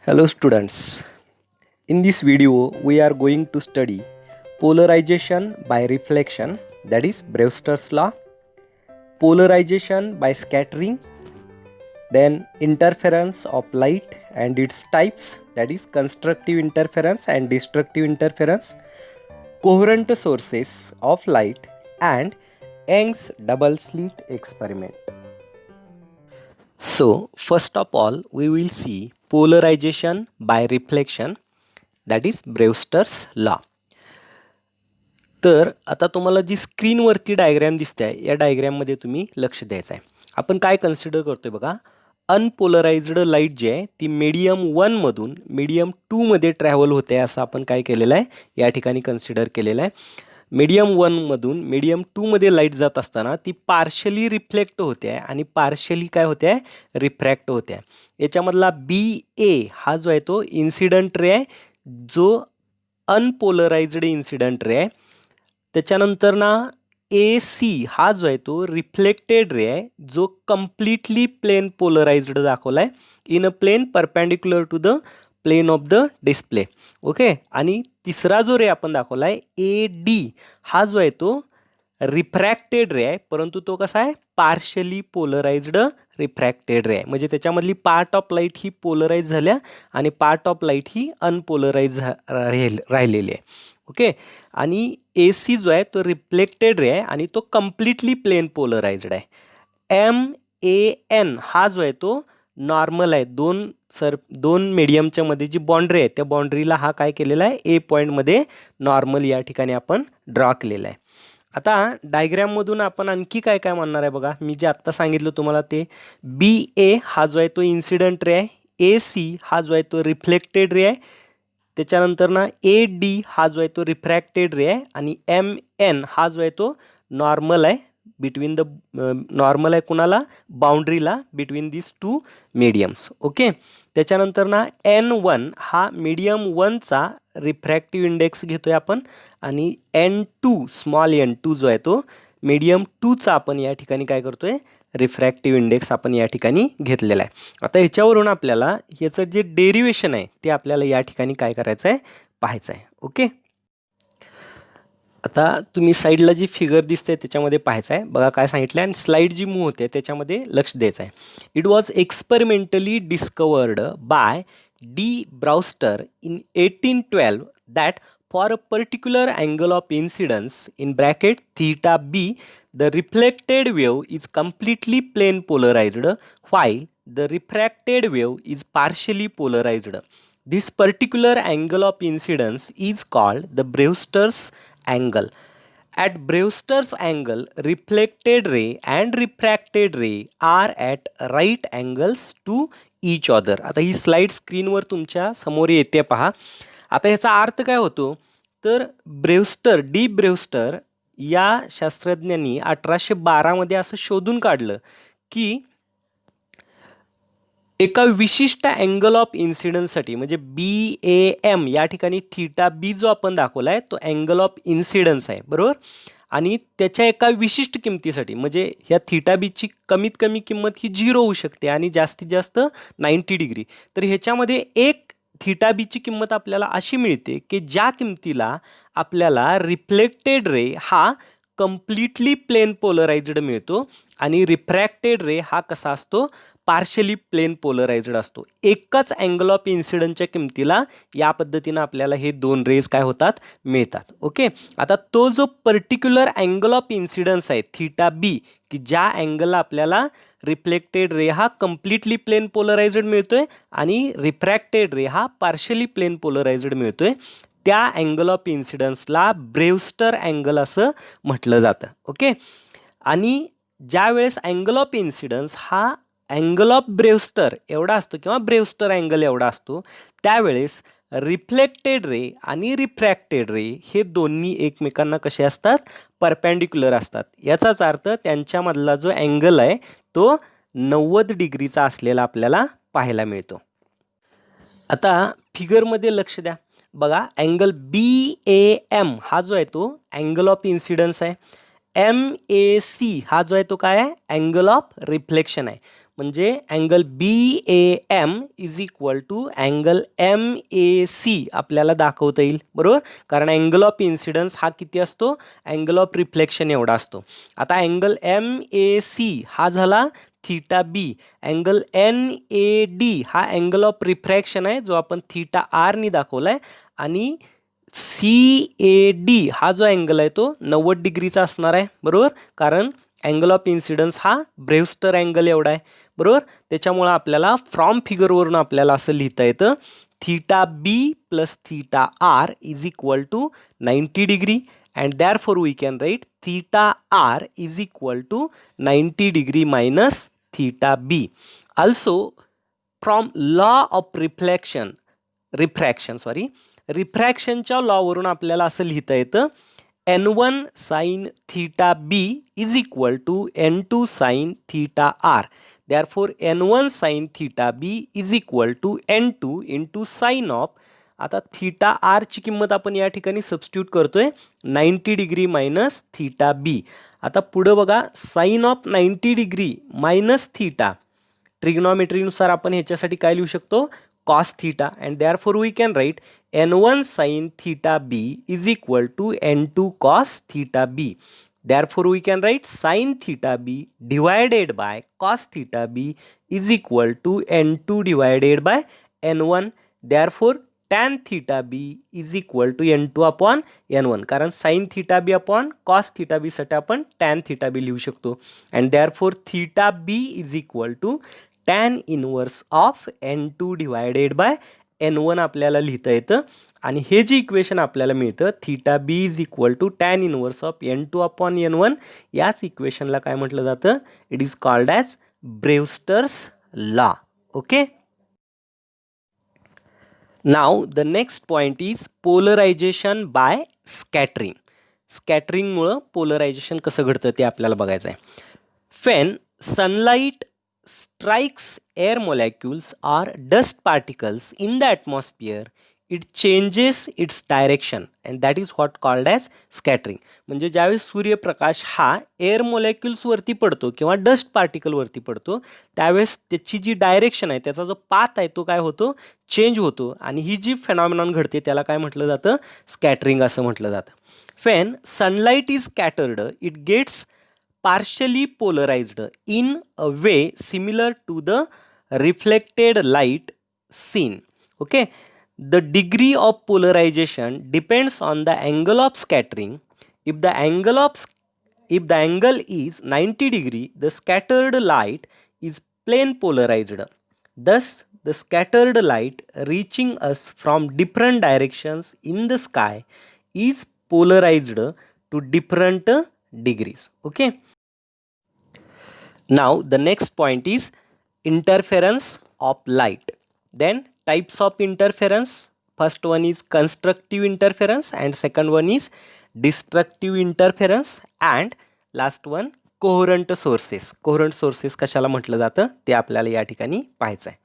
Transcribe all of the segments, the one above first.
Hello students, in this video we are going to study polarization by reflection, that is Brewster's law, polarization by scattering, then interference of light and its types, that is constructive interference and destructive interference, coherent sources of light, and Young's double slit experiment. So first of all we will see polarization by reflection, that is Brewster's law. तर आता तुम्हाला जी स्क्रीनवरती diagram दिसते आहे या डायग्रॅममध्ये तुम्ही लक्ष द्यायचं आहे. आपण काय कन्सिडर करतोय बघा, अनपोलराइज्ड लाईट जी आहे ती मीडियम 1 मधून मीडियम 2 मध्ये ट्रॅव्हल होते असं आपण काय केलेलं आहे या ठिकाणी कन्सिडर केलेलं आहे. मीडियम 1 मधून मीडियम 2 मध्ये लाईट जात असताना ती पार्शली रिफ्लेक्ट होते आहे आणि पार्शली काय होते आहे रिफ्रॅक्ट होते आहे. याच्यामधला BA हा जो आहे तो इन्सिडंट रे आहे, जो अनपोलराइज्ड इन्सिडंट रे आहे. त्याच्यानंतर ना AC हा जो आहे तो रिफ्लेक्टेड रे आहे, जो कम्प्लिटली प्लेन पोलराइज्ड दाखवला आहे in a plane perpendicular to the plane of the display. Okay, आणि तिसरा जो रे आपण दाखवला आहे AD हा जो आहे तो रिफ्रॅक्टेड रे आहे, परंतु तो कसा आहे पार्शली पोलराइज्ड रिफ्रॅक्टेड रे आहे. म्हणजे त्याच्यामधली पार्ट ऑफ लाईट ही पोलराइज झाल्या आणि पार्ट ऑफ लाईट ही अनपोलराइज राहिलेली आहे. ओके, आणि AC जो आहे तो रिफ्लेक्टेड रे आहे आणि तो कम्प्लिटली प्लेन पोलराइज्ड आहे. MAN हा जो आहे तो नॉर्मल आहे. दोन मीडियमच्या मध्ये जी बाउंड्री आहे त्या बाउंड्रीला हा काय केलेला आहे A पॉईंटमध्ये नॉर्मल या ठिकाणी आपण ड्रॉ केलेला आहे. आता डायग्रॅममधून आपण आणखी काय काय म्हणणार आहे बघा, मी जे आत्ता सांगितलं तुम्हाला ते BA हा जो आहे तो इन्सिडंट रे आहे, AC हा जो आहे तो रिफ्लेक्टेड रे आहे, त्याच्यानंतर ना AD हा जो आहे तो रिफ्रॅक्टेड रे आहे आणि MN हा जो आहे तो नॉर्मल आहे बिटवीन द नॉर्मल आहे कुणाला बाउंड्रीला between this two mediums. Okay, त्याच्यानंतर ना N1 हा मीडियम 1चा रिफ्रॅक्टिव्ह इंडेक्स घेतोय आपण आणि N2 स्मॉल n2 जो आहे तो मीडियम 2चा आपण या ठिकाणी काय करतोय रिफ्रॅक्टिव्ह इंडेक्स आपण या ठिकाणी घेतलेला आहे. आता ह्याच्यावरून आपल्याला ह्याचं जे डेरिवेशन आहे ते आपल्याला या ठिकाणी काय करायचं आहे पाहायचं आहे. ओके, आता तुम्ही साईडला जी फिगर दिसते त्याच्यामध्ये पाहायचं आहे बघा काय सांगितलं आणि स्लाइड जी मूव्ह होते त्याच्यामध्ये लक्ष द्यायचं आहे. It was experimentally discovered by D. Brewster in 1812 that for a particular angle of incidence in bracket theta b, the reflected wave is completely plane polarized while the refracted wave is partially polarized. This particular angle of incidence is called the Brewster's angle. At Brewster's angle, reflected ray and refracted ray are at right angles to each other. आता ही slide स्क्रीनवर तुमच्या समोर येते पहा. आता ह्याचा अर्थ काय होतो तर ब्रेवस्टर डी ब्रेवस्टर या शास्त्रज्ञांनी 1812 मध्ये असं शोधून काढलं की एका विशिष्ट अँगल ऑफ इन्सिडन्ससाठी म्हणजे BAM या ठिकाणी थीटा बी जो आपण दाखवला आहे तो अँगल ऑफ इन्सिडन्स आहे बरोबर, आणि त्याच्या एका विशिष्ट किमतीसाठी म्हणजे ह्या थीटा बीची कमीत कमी किंमत ही 0 होऊ शकते आणि जास्तीत जास्त 90 डिग्री. तर ह्याच्यामध्ये एक थीटा बीची किंमत आपल्याला अशी मिळते की ज्या किमतीला आपल्याला रिफ्लेक्टेड रे हा कम्प्लिटली प्लेन पोलराइज्ड मिळतो आणि रिफ्रॅक्टेड रे हा कसा असतो पार्शली प्लेन पोलराइज्ड असतो. एकच अँगल ऑफ इन्सिडन्सच्या किमतीला या पद्धतीनं आपल्याला हे दोन रेज काय होतात मिळतात. ओके, आता तो जो पर्टिक्युलर अँगल ऑफ इन्सिडन्स आहे थीटा बी की ज्या अँगलला आपल्याला रिफ्लेक्टेड रे हा कम्प्लिटली प्लेन पोलराइज्ड मिळतोय आणि रिफ्रॅक्टेड रे हा पार्शली प्लेन पोलराइज्ड मिळतोय, त्या अँगल ऑफ इन्सिडन्सला ब्रेवस्टर अँगल असं म्हटलं जातं. ओके, आणि ज्या वेळेस अँगल ऑफ इन्सिडन्स हा अँगल ऑफ ब्रेव्स्टर एवढा असतो किंवा ब्रेव्स्टर अँगल एवढा असतो, त्यावेळेस रिफ्लेक्टेड रे आणि रिफ्रॅक्टेड रे हे दोन्ही एकमेकांना कसे असतात, परपेंडिक्युलर असतात. याचाच अर्थ त्यांच्यामधला जो अँगल आहे तो 90 डिग्रीचा असलेला आपल्याला पाहायला मिळतो. आता फिगरमध्ये लक्ष द्या. बघा अँगल BAM हा जो आहे तो अँगल ऑफ इन्सिडन्स आहे. MAC हा जो आहे तो काय आहे, अँगल ऑफ रिफ्लेक्शन आहे. म्हणजे angle BAM is equal to angle MAC आपल्याला दाखवता येईल, बरोबर. कारण अँगल ऑफ इन्सिडन्स हा किती असतो, अँगल ऑफ रिफ्लेक्शन एवढा असतो. आता अँगल MAC हा झाला थीटा बी. अँगल NAD हा अँगल ऑफ रिफ्रॅक्शन आहे जो आपण थीटा आरनी दाखवला आहे. आणि CAD हा जो अँगल आहे तो 90 डिग्रीचा असणार आहे, बरोबर. कारण अँगल ऑफ इन्सिडन्स हा ब्रेव्स्टर अँगल एवढा आहे, बरोबर. त्याच्यामुळे आपल्याला फ्रॉम फिगरवरून आपल्याला असं लिहिता येतं, theta B plus theta R is equal to 90 degree. And therefore we can write theta r is equal to 90 degree minus theta b. Also from law of refractionच्या लॉवरून आपल्याला असं लिहिता येतं, n1 sin theta b is equal to n2 sin theta r. Therefore n1 sin theta b is equal to n2 into sin of, आता theta R ची किंमत आपण या ठिकाणी सबस्टिट्यूट करतोय 90 डिग्री मायनस थीटा बी. आता पुढं बघा, sine of 90 degree minus theta, ट्रिग्नॉमेट्रीनुसार आपण ह्याच्यासाठी काय लिहू शकतो, cos theta. And therefore we can write n1 sine theta B is equal to n2 cos theta B. Therefore we can write sin theta b divided by cos theta b is equal to n2 divided by n1. Therefore tan theta b is equal to n2 upon n1. कारण sin theta b upon cos theta b साठी आपण tan theta b लिहू शकतो. And therefore theta b is equal to tan inverse of n2 divided by n1 आपल्याला लिहिता येतं. आणि हे जे इक्वेशन आपल्याला मिळतं, theta B is equal to tan inverse of n2 upon n1, याच इक्वेशनला काय म्हटलं जातं, it is called as Brewster's law. Okay. Now the next point is polarisation by scattering. स्कॅटरिंगमुळं पोलरायझेशन कसं घडतं ते आपल्याला बघायचं आहे. When sunlight strikes air molecules or dust particles in the atmosphere, it changes its direction and that is what called as scattering. म्हणजे ज्यावेळेस सूर्यप्रकाश हा एअर मोलॅक्युल्सवरती पडतो किंवा डस्ट पार्टिकलवरती पडतो, त्यावेळेस त्याची जी डायरेक्शन आहे, त्याचा जो पाथ आहे तो काय होतो, चेंज होतो. आणि ही जी फेनॉमिनॉन घडते त्याला काय म्हटलं जातं, स्कॅटरिंग असं म्हटलं जातं. When sunlight is scattered, it gets partially polarized in a way similar to the reflected light seen. Okay. The degree of polarization depends on the angle of scattering. If the angle is 90 degree, the scattered light is plane polarized. Thus, the scattered light reaching us from different directions in the sky is polarized to different degrees. Okay. Now the next point is interference of light. Then types of interference. First one is constructive interference and second one is destructive interference and last one coherent sources. Coherent sources कशाला म्हटलं जातं ते आपल्याला या ठिकाणी पाहायचं आहे.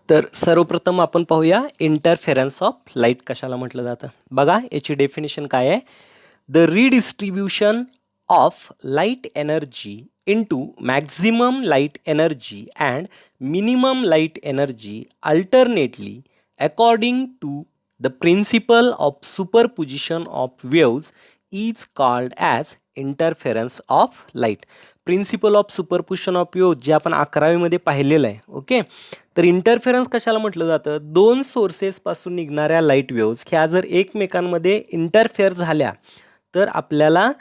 तर सर्वप्रथम आपण पाहूया इंटरफेरन्स ऑफ लाईट कशाला म्हटलं जातं. बघा याची डेफिनेशन काय आहे. The redistribution of light energy into maximum light energy and minimum light energy alternately according to the principle of superposition of waves is called as interference of light. Principle of superposition of wave जे आपण 11वी मध्ये पाहिलेलं आहे. Okay. तर interference कशाला म्हटलं जातं, दोन सोर्सेसपासून निघणाऱ्या लाईट वेव्ज ह्या जर एकमेकांमध्ये इंटरफेअर झाल्या तर आपल्याला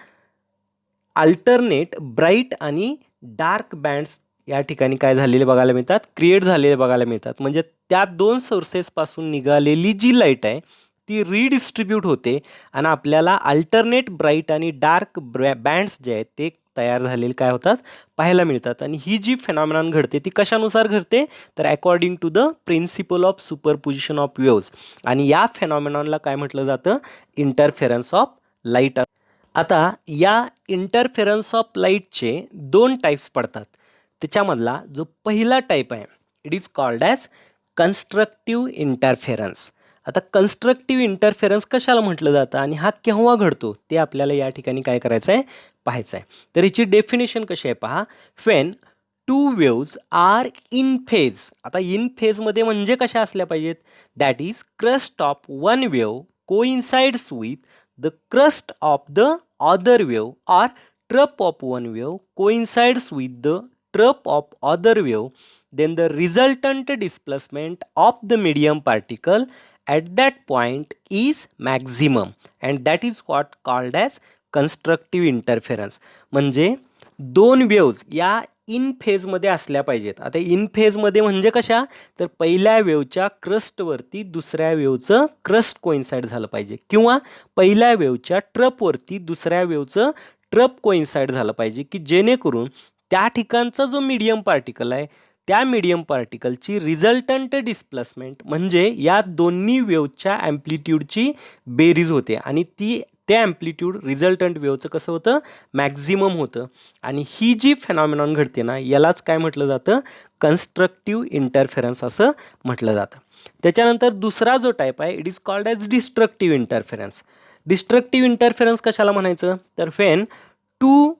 अल्टरनेट ब्राईट आणि डार्क बँड्स या ठिकाणी काय झालेले बघायला मिळतात, क्रिएट झालेले बघायला मिळतात. म्हणजे त्या दोन सोर्सेसपासून निघालेली जी लाईट आहे ती रिडिस्ट्रीब्यूट होते आणि आपल्याला अल्टरनेट ब्राईट आणि डार्क बँड्स जे आहेत ते तयार झालेले काय होतात पाहायला मिळतात. आणि ही जी फेनॉमेनॉन घडते ती कशानुसार घडते तर according to the principle of superposition of waves. आणि या फेनॉमेनॉनला काय म्हटलं जातं इंटरफेरन्स ऑफ लाईट. आता या इंटरफेरन्स ऑफ लाईटचे 2 टाईप्स पडतात. त्याच्यामधला जो पहिला टाईप आहे it is called as constructive interference. आता कन्स्ट्रक्टिव्ह इंटरफेरन्स कशाला म्हटलं जातं आणि हा केव्हा घडतो ते आपल्याला या ठिकाणी काय करायचं आहे पाहायचं आहे. तर याची डेफिनेशन कशी आहे पहा. When two waves are in phase. आता इन फेजमध्ये म्हणजे कशा असल्या पाहिजेत that is crest of one wave coincides with the crest of the other wave or trough of one wave coincides with the trough of other wave, then the resultant displacement of the medium particle at that point is maximum and that is what called as constructive interference. म्हणजे दोन waves या in फेजमध्ये असल्या पाहिजेत. आता in फेजमध्ये म्हणजे कशा तर पहिल्या वेव्हच्या क्रस्टवरती दुसऱ्या वेव्हचं क्रस्ट कोइन्साइड झालं पाहिजे किंवा पहिल्या वेव्हच्या ट्रपवरती दुसऱ्या वेव्हचं ट्रप कोइन्साइड झालं पाहिजे की जेणेकरून त्या ठिकाणचा जो मीडियम पार्टिकल आहे त्या मीडियम पार्टिकलची रिझल्टंट डिस्प्लेसमेंट म्हणजे या दोन्ही वेव्हच्या ॲम्प्लिट्यूडची बेरीज होते आणि ते ॲम्प्लिट्यूड रिझल्टंट वेव्हचं कसं होतं मॅक्झिमम होतं. आणि ही जी फेनॉमेनॉन घडते ना यालाच काय म्हटलं जातं कन्स्ट्रक्टिव्ह इंटरफेरन्स असं म्हटलं जातं. त्याच्यानंतर दुसरा जो टाईप आहे it is called as destructive interference. Destructive interference कशाला म्हणायचं तर when two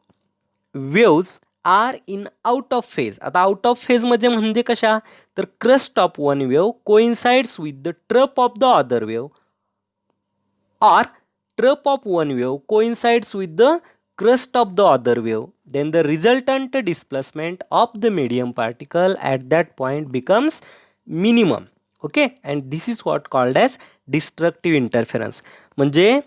waves are in out of phase. आता आउट ऑफ फेजमध्ये म्हणजे कशा तर crest of one wave coincides with the trough of the other wave or trough of one wave coincides with the crust of the other wave, then the resultant displacement of the medium particle at that point becomes minimum. Okay, and this is what called as destructive interference. म्हणजे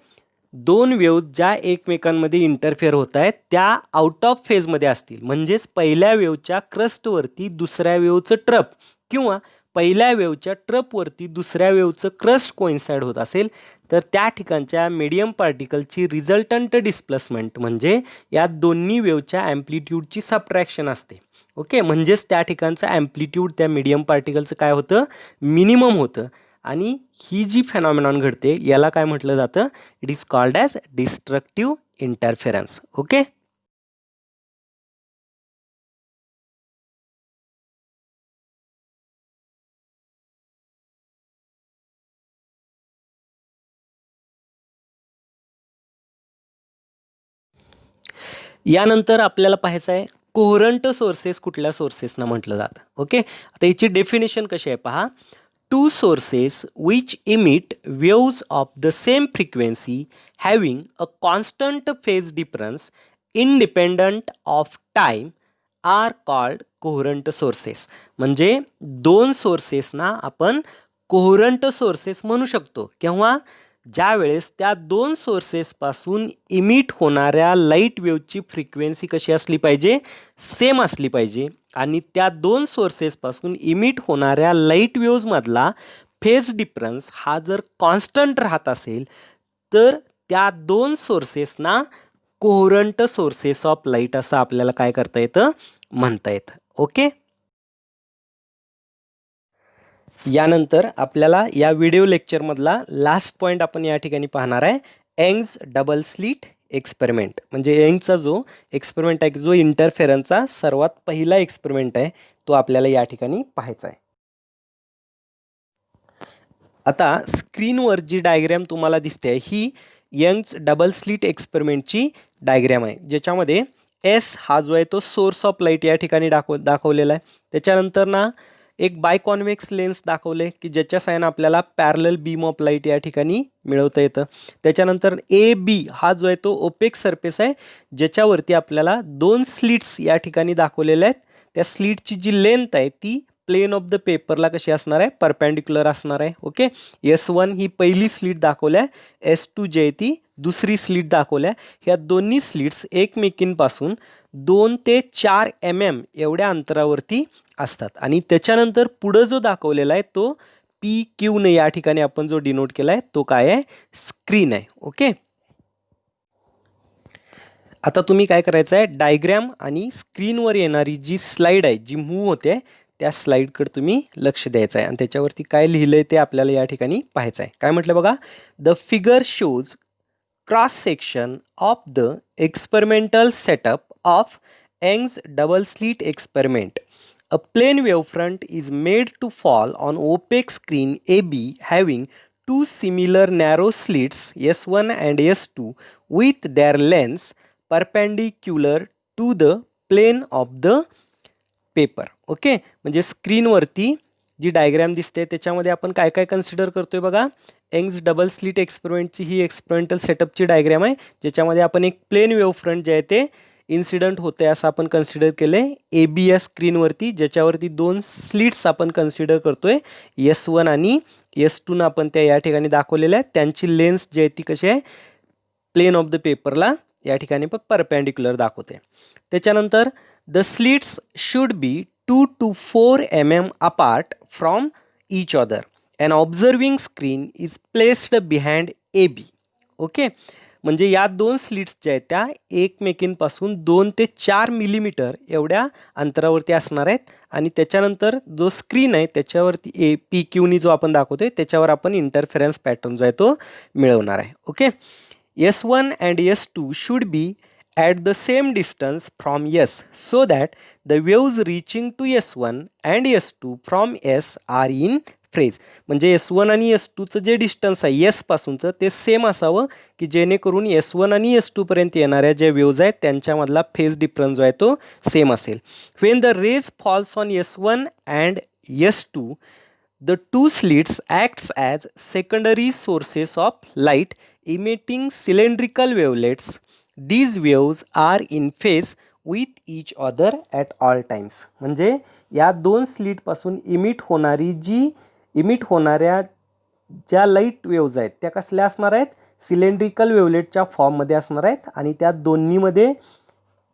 दोन wave ज्या एकमेकांमध्ये interfere होत आहेत त्या out of फेजमध्ये असतील म्हणजेच पहिल्या वेव्हच्या क्रस्टवरती दुसऱ्या वेव्हचं ट्रप किंवा पहिल्या वेव्हच्या ट्रपवरती दुसऱ्या वेव्हचं क्रस्ट कोइन्साइड होत असेल तर त्या ठिकाणच्या मीडियम पार्टिकलची रिझल्टंट डिस्प्लेसमेंट म्हणजे या दोन्ही वेव्हच्या ॲम्प्लिट्यूडची सबट्रॅक्शन असते. ओके, म्हणजेच त्या ठिकाणचं ॲम्प्लिट्यूड त्या मीडियम पार्टिकलचं काय होतं मिनिमम होतं. आणि ही जी फेनॉमेनॉन घडते याला काय म्हटलं जातं it is called as destructive interference. Okay, यानंतर आपल्याला पाहायचं आहे कोहरंट सोर्सेस कुठल्या सोर्सेसना म्हटलं जातं. ओके, आता याची डेफिनेशन कशी आहे पहा. Two sources which emit waves of the same frequency having a constant phase difference independent of time are called coherent sources. म्हणजे दोन सोर्सेसना आपण कोहरंट सोर्सेस म्हणू शकतो केव्हा ज्या वेळेस त्या दोन सोर्सेसपासून इमिट होणाऱ्या लाईट वेव्हची फ्रिक्वेन्सी कशी असली पाहिजे सेम असली पाहिजे आणि त्या दोन सोर्सेसपासून इमिट होणाऱ्या लाईट वेव्हजमधला फेज डिफरन्स हा जर कॉन्स्टंट राहत असेल तर त्या दोन सोर्सेसना कोहरंट सोर्सेस ऑफ लाईट असं आपल्याला काय करता येतं म्हणता येतं. ओके, यानंतर आपल्याला या व्हिडिओ लेक्चरमधला लास्ट पॉईंट आपण या ठिकाणी पाहणार आहे यंग्स डबल स्लिट एक्सपेरिमेंट. म्हणजे यंगचा जो एक्सपेरिमेंट आहे जो इंटरफेरन्सचा सर्वात पहिला एक्सपेरिमेंट आहे तो आपल्याला या ठिकाणी पाहायचा आहे. आता स्क्रीनवर जी डायग्रॅम तुम्हाला दिसते ही यंग्स डबल स्लिट एक्सपेरिमेंटची डायग्रॅम आहे ज्याच्यामध्ये एस हा जो आहे तो सोर्स ऑफ लाईट या ठिकाणी दाखवलेला आहे. त्याच्यानंतर ना एक बायकॉन्व्हेक्स लेन्स दाखवले की ज्याच्या साहाय्याने आपल्याला पॅरलल बीम ऑफ लाईट या ठिकाणी मिळवता येतं. त्याच्यानंतर ए बी हा जो आहे तो ओपेक सरफेस आहे ज्याच्यावरती आपल्याला दोन स्लिट्स या ठिकाणी दाखवलेल्या आहेत. त्या स्लिटची जी लेंथ आहे ती प्लेन ऑफ द पेपरला कशी असणार आहे परपेंडिक्युलर असणार आहे. ओके, S1 ही पहिली स्लिट दाखवल्या S2 जी आहे ती दुसरी स्लिट दाखवल्या. ह्या दोन्ही स्लिट्स एकमेकींपासून 2 ते 4 mm एवढ्या अंतरावरती असतात आणि त्याच्यानंतर पुढं जो दाखवलेला आहे तो PQ ने या ठिकाणी आपण जो डिनोट केला आहे तो काय आहे स्क्रीन आहे. ओके, आता तुम्ही काय करायचं आहे, डायग्रॅम आणि स्क्रीनवर येणारी जी स्लाईड आहे, जी मूव्ह होते, त्या स्लाईडकडे तुम्ही लक्ष द्यायचं आहे आणि त्याच्यावरती काय लिहिलं आहे ते आपल्याला या ठिकाणी पाहायचं आहे. काय म्हटलं बघा, the figure shows cross section of the experimental setup of Young's double slit experiment. A plane wavefront is made to fall on opaque screen AB having two similar narrow slits S1 and S2 with their lengths perpendicular to the plane of the paper. Okay, म्हणजे स्क्रीनवरती जी diagram दिसते त्याच्यामध्ये आपण काय काय consider करतोय बघा. Young's double slit एक्सपेरिमेंटची ही experimental सेटअपची diagram आहे, ज्याच्यामध्ये आपण एक प्लेन वेव्हफ्रंट जे आहे ते इन्सिडंट होते असं आपण कन्सिडर केले ए बी या स्क्रीनवरती, ज्याच्यावरती दोन स्लिट्स आपण कन्सिडर करतोय S1 आणि S2 आपण त्या या ठिकाणी दाखवलेल्या आहेत. त्यांची लेन्स जी आहे ती कशी आहे, प्लेन ऑफ द पेपरला या ठिकाणी पण परपेंडिक्युलर दाखवते. त्याच्यानंतर the slits should be 2 to 4 mm apart from each other. An observing screen is placed behind AB. Okay, म्हणजे या दोन स्लिट्स ज्या आहेत त्या एकमेकींपासून 2 ते 4 मिलीमीटर एवढ्या अंतरावरती असणार आहेत आणि त्याच्यानंतर जो स्क्रीन आहे त्याच्यावरती PQनी जो आपण दाखवतोय त्याच्यावर आपण इंटरफेरन्स पॅटर्न जो आहे तो मिळवणार आहे. Okay, S1 and S2 should be at the same distance from S so that the waves reaching to S1 and S2 from S are in phase. म्हणजे S1 आणि S2चं जे डिस्टन्स आहे S पासूनचं ते सेम असावं की जेणेकरून S1 आणि S2 पर्यंत येणाऱ्या ज्या वेव्ज आहेत त्यांच्यामधला फेज डिफरन्स जो आहे तो सेम असेल. When the rays falls on S1 and S2, the two slits acts as secondary sources of light emitting cylindrical wavelets. These waves are in phase with each other at all times. म्हणजे या दोन स्लिटपासून emit होणाऱ्या ज्या light waves आहेत त्या कसल्या असणार आहेत, सिलेंड्रिकल वेवलेटच्या फॉर्ममध्ये असणार आहेत आणि त्या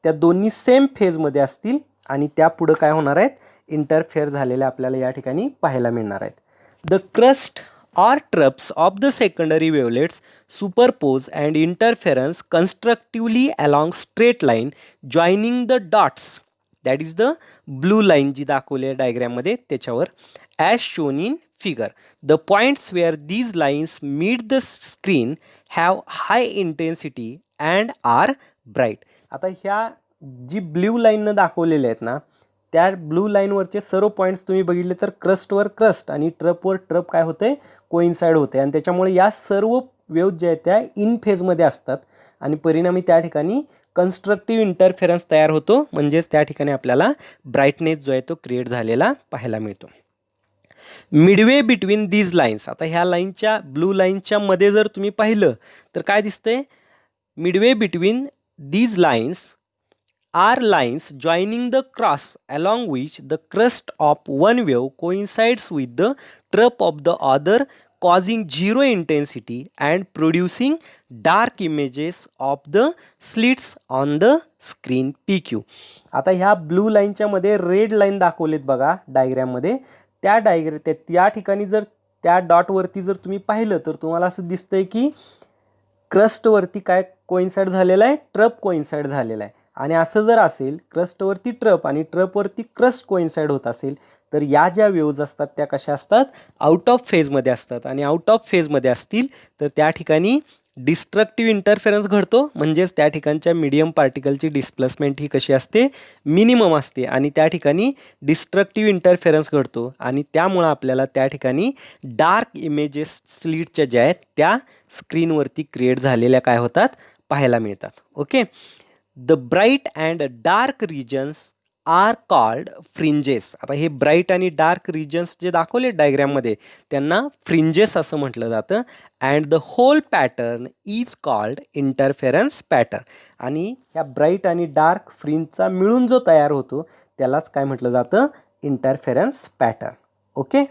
दोन्ही सेम फेजमध्ये असतील आणि त्या पुढं काय होणार आहेत, इंटरफेअर झालेल्या आपल्याला या ठिकाणी पाहायला मिळणार आहेत. The crust or trupes of the secondary wavelets superpose and interference constructively along straight line joining the dots, that is the blue line जी दाखवली आहे डायग्रॅममध्ये त्याच्यावर, as shown in figure. The points where these lines meet the screen have high intensity and are bright. आता ह्या जी blue लाईननं दाखवलेल्या आहेत ना, त्या blue लाईनवरचे सर्व पॉईंट्स तुम्ही बघितले तर क्रस्टवर क्रस्ट आणि ट्रपवर ट्रप काय होते, कोइन्साइड होते आणि त्याच्यामुळे या सर्व वेव्ज ज्या आहेत त्या इन फेजमध्ये असतात आणि परिणामी त्या ठिकाणी कन्स्ट्रक्टिव्ह इंटरफेरन्स तयार होतो, म्हणजेच त्या ठिकाणी आपल्याला ब्राईटनेस जो आहे तो क्रिएट झालेला पाहायला मिळतो. मिडवे बिटवीन दीज लाईन्स, आता ह्या लाईनच्या ब्लू लाईनच्या मध्ये जर तुम्ही पाहिलं तर काय दिसतंय, Midway between these lines are lines joining the cross along which the crest of one wave coincides with the trup of the other, causing zero intensity and producing dark images of the slits on the screen PQ. आता ह्या blue लाईनच्या मध्ये red line दाखवलेत बघा डायग्रॅममध्ये, त्या ठिकाणी जर त्या डॉटवरती जर तुम्ही पाहिलं तर तुम्हाला असं दिसतंय की क्रस्टवरती काय कोइन्साइड झालेला आहे, ट्रप कोइन्साइड झालेला आहे आणि असं जर असेल क्रस्टवरती ट्रप आणि ट्रपवरती क्रस्ट कोइन्साइड होत असेल तर या ज्या वेव्ज असतात त्या कशा असतात, आउट ऑफ फेजमध्ये असतात आणि आउट ऑफ फेजमध्ये असतील तर त्या ठिकाणी डिस्ट्रक्टिव्ह इंटरफेरन्स घडतो, म्हणजेच त्या ठिकाणच्या मीडियम पार्टिकलची डिस्प्लेसमेंट ही कशी असते, मिनिमम असते आणि त्या ठिकाणी डिस्ट्रक्टिव्ह इंटरफेरन्स घडतो आणि त्यामुळं आपल्याला त्या ठिकाणी डार्क इमेजेस स्लिटच्या ज्या आहेत त्या स्क्रीनवरती क्रिएट झालेल्या काय होतात पाहायला मिळतात. Okay, the bright and dark regions are called fringes. आता हे ब्राईट आणि डार्क रिजन्स जे दाखवले डायग्रॅममध्ये त्यांना फ्रिंजेस असं म्हटलं जातं. And the whole pattern is called interference pattern. आणि ह्या ब्राईट आणि डार्क फ्रिंजचा मिळून जो तयार होतो त्यालाच काय म्हटलं जातं, इंटरफेरन्स पॅटर्न. ओके.